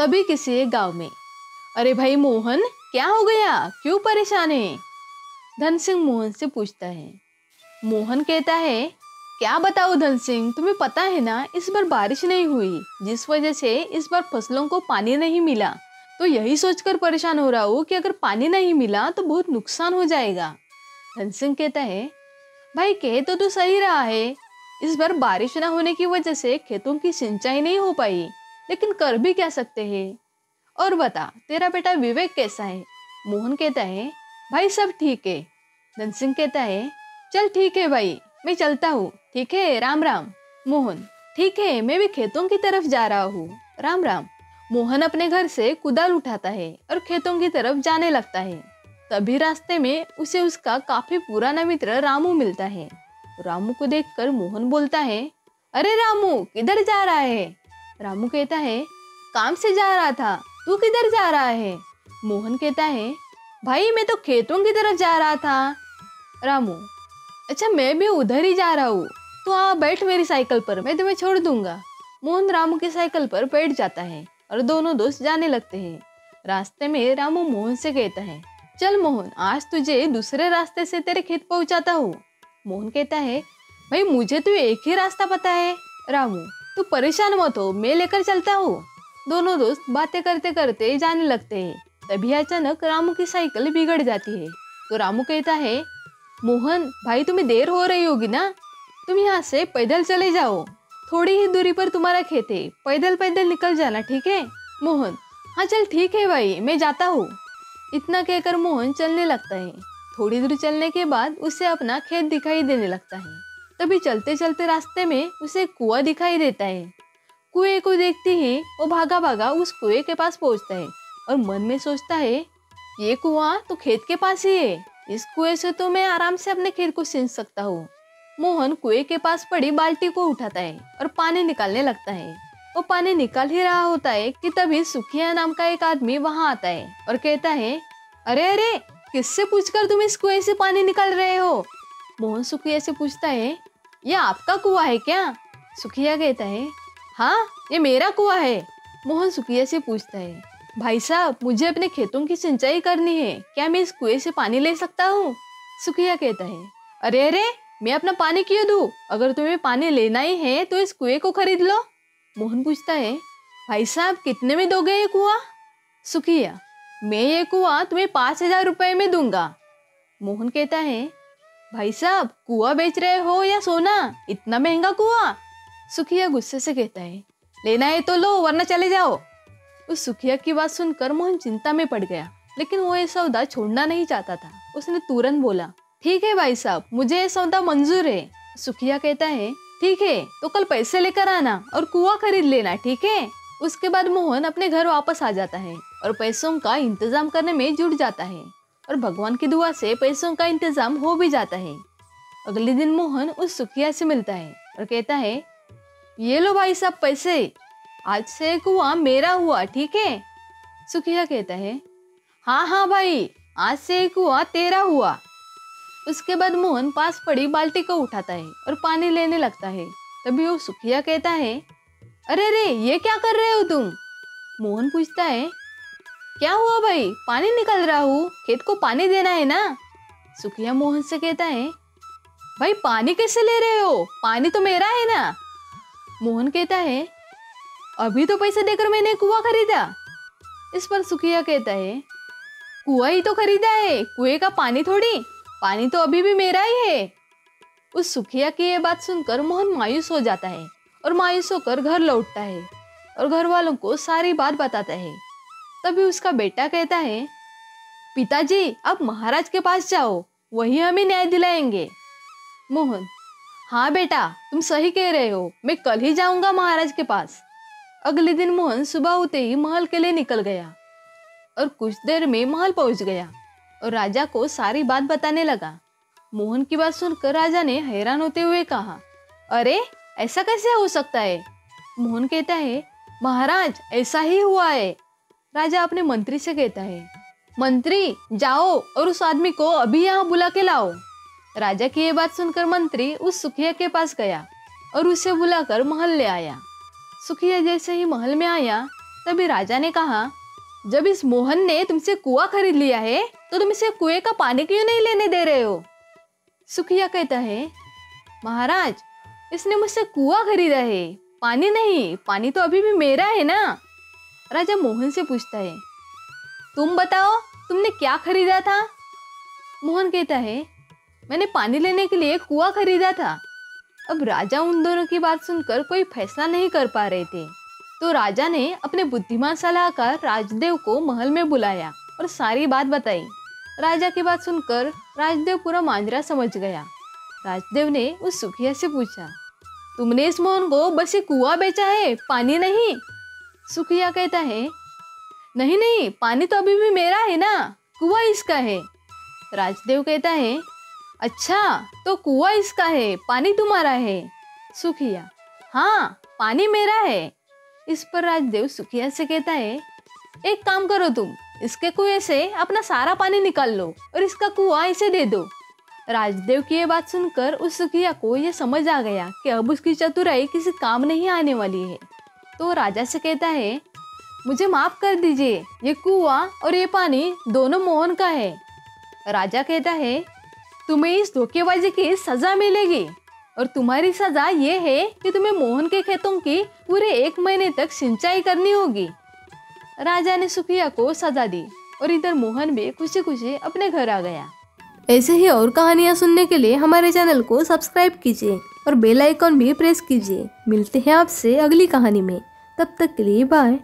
कभी किसी एक गांव में। अरे भाई मोहन, क्या हो गया, क्यों परेशान है? धन सिंह मोहन से पूछता है। मोहन कहता है, क्या बताओ धन सिंह, तुम्हें पता है ना, इस बार बारिश नहीं हुई, जिस वजह से इस बार फसलों को पानी नहीं मिला। तो यही सोचकर परेशान हो रहा हूँ कि अगर पानी नहीं मिला तो बहुत नुकसान हो जाएगा। धन सिंह कहता है, भाई कह तो तू सही रहा है, इस बार बारिश न होने की वजह से खेतों की सिंचाई नहीं हो पाई, लेकिन कर भी क्या सकते हैं। और बता, तेरा बेटा विवेक कैसा है? मोहन कहता है, भाई सब ठीक है। धन सिंह कहता है, चल ठीक है भाई, मैं चलता हूँ, ठीक है, राम राम। मोहन, ठीक है, मैं भी खेतों की तरफ जा रहा हूँ, राम राम। मोहन अपने घर से कुदाल उठाता है और खेतों की तरफ जाने लगता है। तभी रास्ते में उसे उसका काफी पुराना मित्र रामू मिलता है। रामू को देखकर मोहन बोलता है, अरे रामू, किधर जा रहा है? रामू कहता है, काम से जा रहा था, तू किधर जा रहा है? मोहन कहता है, भाई मैं तो खेतों की तरफ जा रहा था। रामू, अच्छा मैं भी उधर ही जा रहा हूँ, तो हाँ बैठ मेरी साइकिल पर, मैं तुम्हें छोड़ दूंगा। मोहन रामू की साइकिल पर बैठ जाता है और दोनों दोस्त जाने लगते हैं। रास्ते में रामू मोहन से कहता है, चल मोहन, आज तुझे दूसरे रास्ते से तेरे खेत पहुंचाता हूँ। मोहन कहता है, भाई मुझे तो एक ही रास्ता पता है। रामू, तू परेशान मत हो, मैं लेकर चलता हूँ। दोनों दोस्त बातें करते करते जाने लगते हैं। तभी अचानक रामू की साइकिल बिगड़ जाती है। तो रामू कहता है, मोहन भाई तुम्हें देर हो रही होगी ना, तुम यहाँ से पैदल चले जाओ, थोड़ी ही दूरी पर तुम्हारा खेत है, पैदल पैदल निकल जाना, ठीक है? मोहन, हाँ चल ठीक है भाई, मैं जाता हूँ। इतना कहकर मोहन चलने लगता है। थोड़ी दूर चलने के बाद उसे अपना खेत दिखाई देने लगता है। तभी चलते चलते रास्ते में उसे कुआं दिखाई देता है। कुएं को देखते ही वो भागा भागा उस कुएं के पास पहुंचता है और मन में सोचता है, ये कुआं तो खेत के पास ही है, इस कुएं से तो मैं आराम से अपने खेत को सींच सकता हूँ। मोहन कुएं के पास पड़ी बाल्टी को उठाता है और पानी निकालने लगता है। वो पानी निकाल ही रहा होता है कि तभी सुखिया नाम का एक आदमी वहां आता है और कहता है, अरे अरे, किससे पूछकर तुम इस कुएं से पानी निकाल रहे हो? मोहन सुखिया से पूछता है, ये आपका कुआं है क्या? सुखिया कहता है, हाँ ये मेरा कुआं है। मोहन सुखिया से पूछता है, भाई साहब मुझे अपने खेतों की सिंचाई करनी है, क्या मैं इस कुएं से पानी ले सकता हूँ? सुखिया कहता है, अरे अरे, मैं अपना पानी क्यों दूँ, अगर तुम्हें पानी लेना ही है तो इस कुएं को खरीद लो। मोहन पूछता है, भाई साहब कितने में दोगे ये कुआं? सुखिया, मैं ये कुआं तुम्हें 5,000 रुपए में दूंगा। मोहन कहता है, भाई साहब कुआं बेच रहे हो या सोना, इतना महंगा कुआं? सुखिया गुस्से से कहता है, लेना है तो लो वरना चले जाओ। उस सुखिया की बात सुनकर मोहन चिंता में पड़ गया, लेकिन वो ये सौदा छोड़ना नहीं चाहता था। उसने तुरंत बोला, ठीक है भाई साहब, मुझे ये सौदा मंजूर है। सुखिया कहता है, ठीक है, तो कल पैसे लेकर आना और कुआं खरीद लेना, ठीक है? उसके बाद मोहन अपने घर वापस आ जाता है और पैसों का इंतजाम करने में जुट जाता है और भगवान की दुआ से पैसों का इंतजाम हो भी जाता है। अगले दिन मोहन उस सुखिया से मिलता है और कहता है, ये लो भाई साहब पैसे, आज से कुआं मेरा हुआ, ठीक है? सुखिया कहता है, हाँ हाँ भाई, आज से कुआं तेरा हुआ। उसके बाद मोहन पास पड़ी बाल्टी को उठाता है और पानी लेने लगता है। तभी वो सुखिया कहता है, अरे रे, ये क्या कर रहे हो तुम? मोहन पूछता है, क्या हुआ भाई, पानी निकल रहा हूँ, खेत को पानी देना है ना। सुखिया मोहन से कहता है, भाई पानी कैसे ले रहे हो, पानी तो मेरा है ना। मोहन कहता है, अभी तो पैसे देकर मैंने कुआं खरीदा। इस पर सुखिया कहता है, कुआं ही तो खरीदा है, कुएं का पानी थोड़ी, पानी तो अभी भी मेरा ही है। उस सुखिया की ये बात सुनकर मोहन मायूस हो जाता है और मायूस होकर घर लौटता है और घर वालों को सारी बात बताता है। तभी उसका बेटा कहता है, पिताजी आप महाराज के पास जाओ, वही हमें न्याय दिलाएंगे। मोहन, हाँ बेटा, तुम सही कह रहे हो, मैं कल ही जाऊंगा महाराज के पास। अगले दिन मोहन सुबह होते ही महल के लिए निकल गया और कुछ देर में महल पहुंच गया और राजा को सारी बात बताने लगा। मोहन की बात सुनकर राजा ने हैरान होते हुए कहा, अरे ऐसा कैसे हो सकता है? मोहन कहता है, महाराज ऐसा ही हुआ है। राजा अपने मंत्री से कहता है, मंत्री जाओ और उस आदमी को अभी यहाँ बुला के लाओ। राजा की ये बात सुनकर मंत्री उस सुखिया के पास गया और उसे बुलाकर महल ले आया। सुखिया जैसे ही महल में आया तभी राजा ने कहा, जब इस मोहन ने तुमसे कुआं खरीद लिया है तो तुम इसे कुएं का पानी क्यों नहीं लेने दे रहे हो? सुखिया कहता है, महाराज, इसने मुझसे कुआं खरीदा है, पानी नहीं, पानी तो अभी भी मेरा है ना। राजा मोहन से पूछता है, तुम बताओ तुमने क्या खरीदा था? मोहन कहता है, मैंने पानी लेने के लिए कुआं खरीदा था। अब राजा उन दोनों की बात सुनकर कोई फैसला नहीं कर पा रहे थे, तो राजा ने अपने बुद्धिमान सलाहकार राजदेव को महल में बुलाया और सारी बात बताई। राजा की बात सुनकर राजदेव पूरा मांजरा समझ गया। राजदेव ने उस सुखिया से पूछा, तुमने इस मोहन को बस एक कुआं बेचा है, पानी नहीं? सुखिया कहता है, नहीं नहीं, पानी तो अभी भी मेरा है ना, कुआं इसका है। राजदेव कहता है, अच्छा, तो कुआं इसका है, पानी तुम्हारा है? सुखिया, हाँ, पानी मेरा है। इस पर राजदेव सुखिया से कहता है, एक काम करो, तुम इसके कुएं से अपना सारा पानी निकाल लो और इसका कुआं इसे दे दो। राजदेव की ये बात सुनकर उस सुखिया को यह समझ आ गया कि अब उसकी चतुराई किसी काम नहीं आने वाली है। तो राजा से कहता है, मुझे माफ कर दीजिए, ये कुआं और ये पानी दोनों मोहन का है। राजा कहता है, तुम्हें इस धोखेबाजी की सजा मिलेगी और तुम्हारी सजा ये है कि तुम्हें मोहन के खेतों की पूरे 1 महीने तक सिंचाई करनी होगी। राजा ने सुखिया को सजा दी और इधर मोहन भी खुशी खुशी अपने घर आ गया। ऐसे ही और कहानियाँ सुनने के लिए हमारे चैनल को सब्सक्राइब कीजिए और बेल आइकॉन भी प्रेस कीजिए। मिलते हैं आपसे अगली कहानी में, तब तक के लिए बाय।